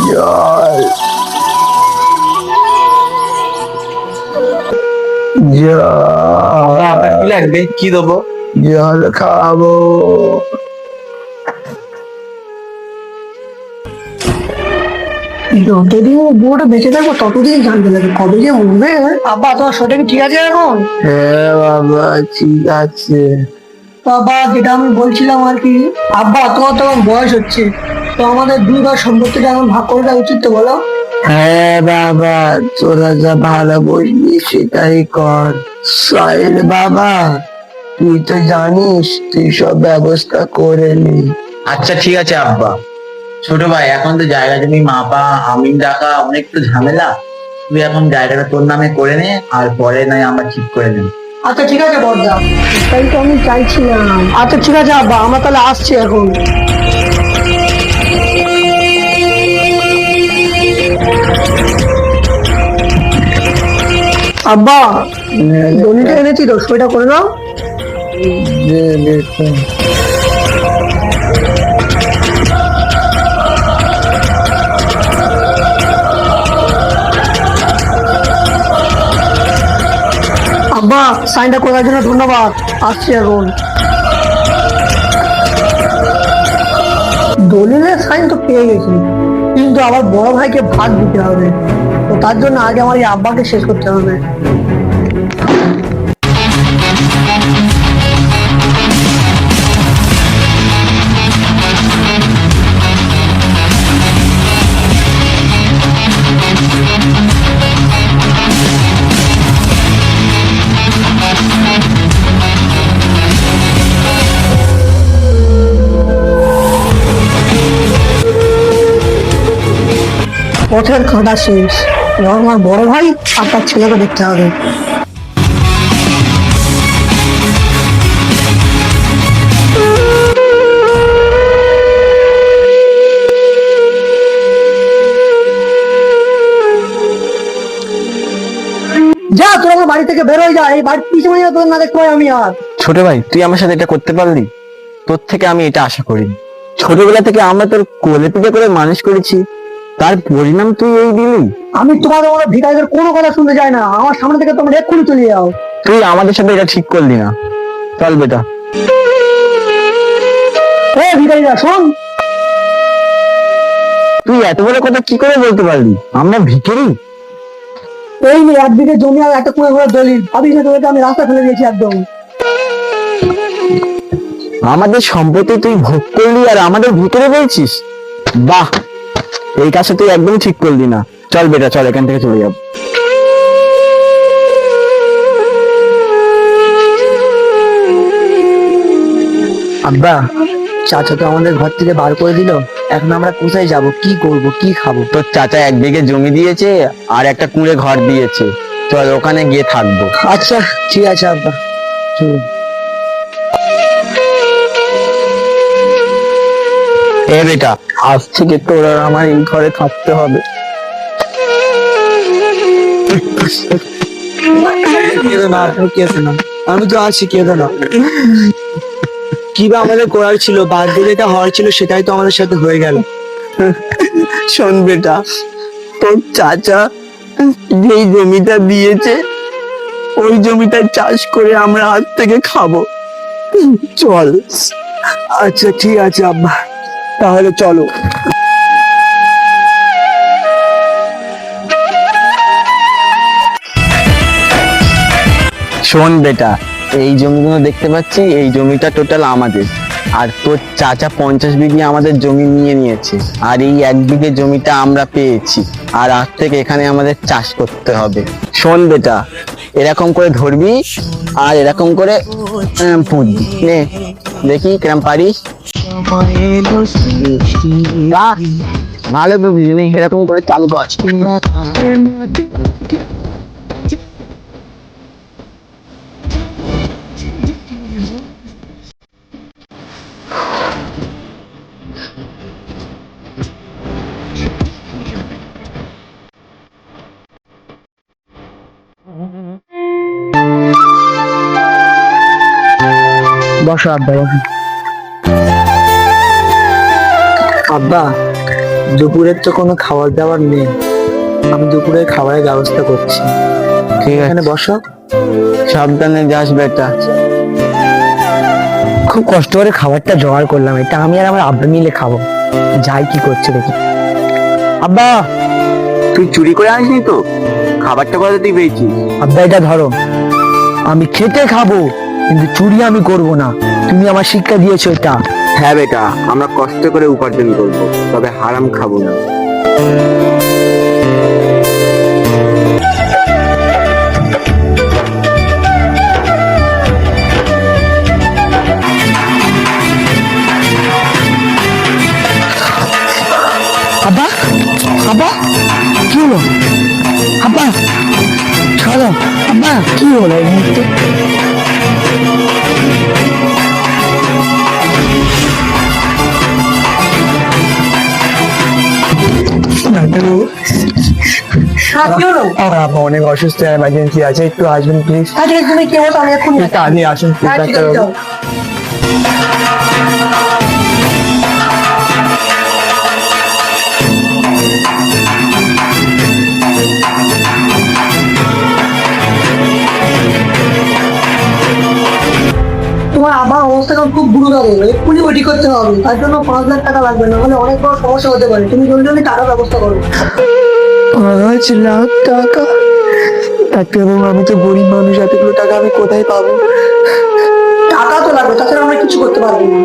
জল জল কি লাগবে, কি দেবো? জল খাবো। যতদিন বুড়োটা বেঁচে থাকবো ততদিন জানতে লাগে কবে যে মরবে। আব্বা তোমার শরীর কি ঠিক আছে এখন? হ্যাঁ বাবা ঠিক আছে। বাবা যেটা আমি বলছিলাম আর কি, আব্বা তোমার তো এখন বয়স হচ্ছে, তো আমাদের দুই ভাই সম্পত্তিটা এখন ভাগ করে দেওয়া উচিত তো বলো? হ্যাঁ বাবা, তোরা যা ভালো বুঝবি সেটাই কর। সাহেল বাবা, তুই তো জানিস, তুই সব ব্যবস্থা করে নি। আচ্ছা ঠিক আছে আব্বা। ছোট ভাই, এখন তো জায়গা জমি মাপা আমিন রাখা অনেক তো ঝামেলা। তুই এখন জায়গাটা তোর নামে করে নে, আর পরে নয় আমরা ঠিক করে নেব। আচ্ছা ঠিক আছে বড়দা, তাই তো আমি চাইছিলাম। আচ্ছা ঠিক আছে আব্বা, আমরা তাহলে আসছি এখন। আব্বা দলিটা এনেছি তো, সইটা করে দাও। আব্বা সাইনটা করার জন্য ধন্যবাদ, আসছি এখন। দলিলের সাইন তো পেয়ে গেছি, কিন্তু আবার বড় ভাইকে ভাগ দিতে হবে, তো তার জন্য আগে আমার এই আব্বাকে শেষ করতে হবে। পথের কাঁটা শেষ, এবার আমার বড় ভাই আর তার ছেলেকে দেখতে হবে। যা তোর আমার বাড়ি থেকে বের হয়ে যা, এই বাড়ির পিছনে তোর না দেখতে পাই আমি আর। ছোট ভাই, তুই আমার সাথে এটা করতে পারলি? তোর থেকে আমি এটা আশা করিনি। ছোটবেলা থেকে আমরা তোর কোলে পিঠে করে মানুষ করেছি, তার পরিণাম তুই এই দিলি? আমি তোমাদের মতো ভিখারিদের কোনো কথা শুনতে চাই না, আমার সামনে থেকে তোমরা এক্ষুনি চলে যাও। তুই আমাদের সাথে এটা ঠিক করলি না। চল বেটা। এ ভিখারিরা শোন, তুই এত বড় কথা কি করে বলতে পারলি? আমরা ভিখারি? এই নে 1 বিঘে জমি আর একটা কুঁড়ে ঘোড়া দলিল, ভাবিস না তোদেরকে আমি রাস্তা ফেলে দিয়েছি একদম। আমাদের সম্পত্তি তুই ভোগ করলি আর আমাদের ভিতরে বলছিস? বাহ, এই কাজটা তুই একদম ঠিক করলি না। চল বেটা, চল এখান থেকে চলে যাব। আব্বা, চাচা তো আমাদের ঘর থেকে বার করে দিল, এখন আমরা কোথায় যাব, কি করব, কি খাবো? তোর চাচা 1 বিঘে জমি দিয়েছে আর একটা কুঁড়ে ঘর দিয়েছে, চল ওখানে গিয়ে থাকবো। আচ্ছা ঠিক আছে আব্বা, চল। এ বেটা, আজ থেকে তোর আর আমার এই ঘরে থাকতে হবে। কেঁদো না, আপনি কেঁদো না, আমি তো আছি, কেঁদো না। কি বা আমাদের করার ছিল, বাধ্য যেটা হওয়ার ছিল সেটাই তো আমাদের সাথে হয়ে গেল। শোন বেটা, তোর চাচা যেই জমিটা দিয়েছে ওই জমিটা চাষ করে আমরা আজ থেকে খাবো, চল। আচ্ছা ঠিক আছে আব্বা, তাহলে চলো। শোন বেটা, এই জমিগুলো দেখতে পাচ্ছি, এই জমিটা টোটাল আমাদের। আর তোর চাচা 50 বিঘে আমাদের জমি নিয়ে নিয়েছে, আর এই 1 বিঘে জমিটা আমরা পেয়েছি, আর আজ থেকে এখানে আমাদের চাষ করতে হবে। শোন বেটা, এরকম করে ধরবি আর এরকম করে পুঁতবি। নে দেখি কিরম পারিস। বাহ, ভালো তো বুঝলি, এরকম করে চালু কর। বসো আব্বা, বসো। আব্বা, দুপুরের তো কোনো খাবার দাবার নেই, আমি দুপুরের খাবারের ব্যবস্থা করছি। ঠিক আছে, এখানে বসো। সাবধানে যাস বেটা। খুব কষ্ট করে খাবারটা জোগাড় করলাম, এটা আমি আর আমার আব্বা মিলে খাবো। যাই কি করছে দেখি। আব্বা, তুই চুরি করে আনিসনি তো? খাবারটা কোথা তুই পেয়েছিস? আব্বা এটা ধরো, আমি খেতে খাবো কিন্তু চুরি আমি করব না। তুমি আমার শিক্ষা দিয়েছো এটা। হ্যাঁ বেটা, আমরা কষ্ট করে উপার্জন করবো, তবে হারাম খাবো না। আব্বা, আব্বা, কি হলো? আব্বা, চলো। আব্বা, কি হলো এই মুহূর্তে? আমার আব্বা অনেক অসুস্থ, এমার্জেন্সি আছে, একটু আসবেন প্লিজ। আজকে তুমি কে হতো আমি এখন একটু আগে আসুন প্লিজ ডাক্তারবাবু। তোমার আবার অবস্থা এখন খুব গুরুতর, এক্ষুনি ওটি করতে হবে। তার জন্য 5 লাখ টাকা লাগবে, না হলে অনেক বড় সমস্যা হতে পারে। তুমি জলদি জলদি টাকার ব্যবস্থা করো। 5 লাখ টাকা? ডাক্তারবাবু, আমি তো গরিব মানুষ, এতগুলো টাকা আমি কোথায় পাবো? টাকা তো লাগবে, তাছাড়া আমরা কিছু করতে পারবো না।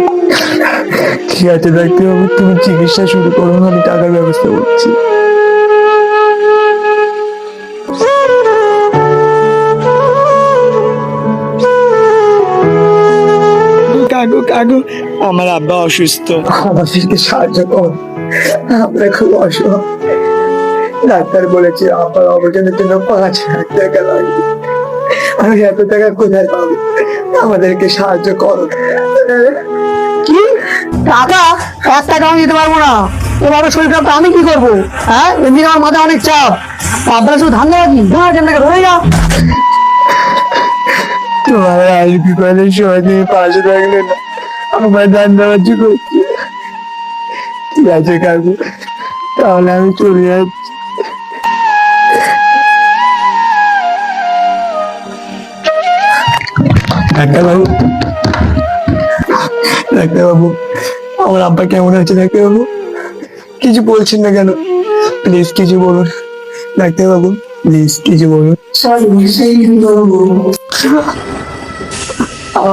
ঠিক আছে ডাক্তারবাবু, তুমি চিকিৎসা শুরু করো, আমি টাকার ব্যবস্থা করছি। কাকু, কাকু, আমার আব্বা অসুস্থ, আমাদেরকে সাহায্য কর, আমরা খুব অসুস্থ। ডাক্তার বলেছে আব্বার অপারেশনের জন্য 5 লাখ টাকা লাগবে। আমি এত টাকা কোথায় পাবো? আমাদেরকে সাহায্য করো। কি টাকা? 1 টাকা আমি দিতে পারবো না। এভাবে শরীর খারাপ আমি কি করবো? হ্যাঁ, এমনি আমার মাথায় অনেক চাপ। আপনারা শুধু ধান্দা রাখি, ধরে যা। তোমার আর বিপদের সময় তুমি পাশে থাকলে না, আমার ধান্দাবাজি করছি। ঠিক আছে কাকু, তাহলে আমি চলে যাচ্ছি। ডাক্তারবাবু, ডাক্তারবাবু, আমার আব্বা কেমন আছে? ডাক্তারবাবু, কিছু বলছেন না কেন? প্লিজ কিছু বলুন ডাক্তারবাবু, প্লিজ কিছু বলুন।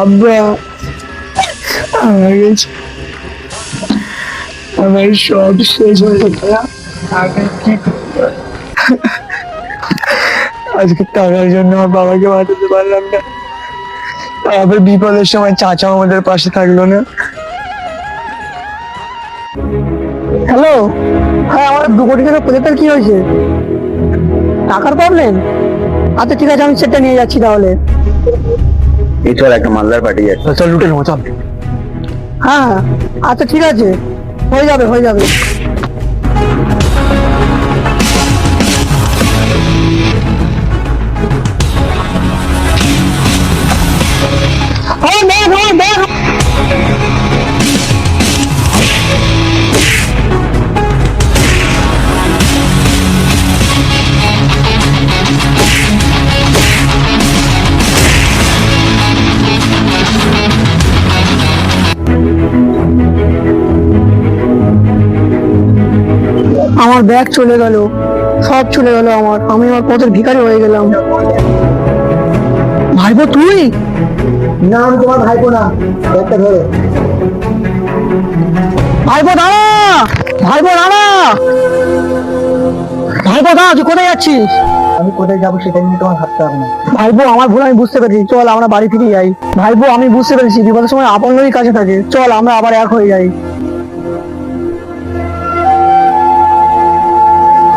আব্বা, আমার কাছে আমার সব শেষ হয়ে গেছে। আমি কি করবো? আজকে টাকার জন্য আমার বাবাকে বাঁচাতে পারলাম না, আবার বিপদের সময় চাচা আমাদের পাশে থাকলো না। হ্যালো, হ্যাঁ, আমার 2 কোটি টাকা প্রজেক্টের কি হয়েছে? টাকার প্রবলেম? আচ্ছা ঠিক আছে, আমি সেটা নিয়ে যাচ্ছি তাহলে। এই চল, একটা মালদার পার্টি আছে। চল লুটে নেবো, চল। হ্যাঁ হ্যাঁ, আচ্ছা ঠিক আছে, হয়ে যাবে হয়ে যাবে। আমার ব্যাগ চলে গেল, সব চলে গেল আমার। আমি আমার পথের ভিখারি হয়ে গেলাম। ভাইপো তুই? না, আমি তোমার ভাইপো না। ব্যাগটা ধরো। ভাইপো দাঁড়া, ভাইপো দাঁড়া, ভাইপো দাঁড়া, তুই কোথায় যাচ্ছিস? আমি কোথায় যাবো সেটা নিয়ে তোমার ভাবতে হবে না। ভাইপো, আমার ভুল আমি বুঝতে পেরেছি, চল আমরা বাড়ি ফিরে যাই। ভাইপো, আমি বুঝতে পেরেছি বিপদের সময় আপন লোকই কাছে থাকে, চল আমরা আবার এক হয়ে যাই।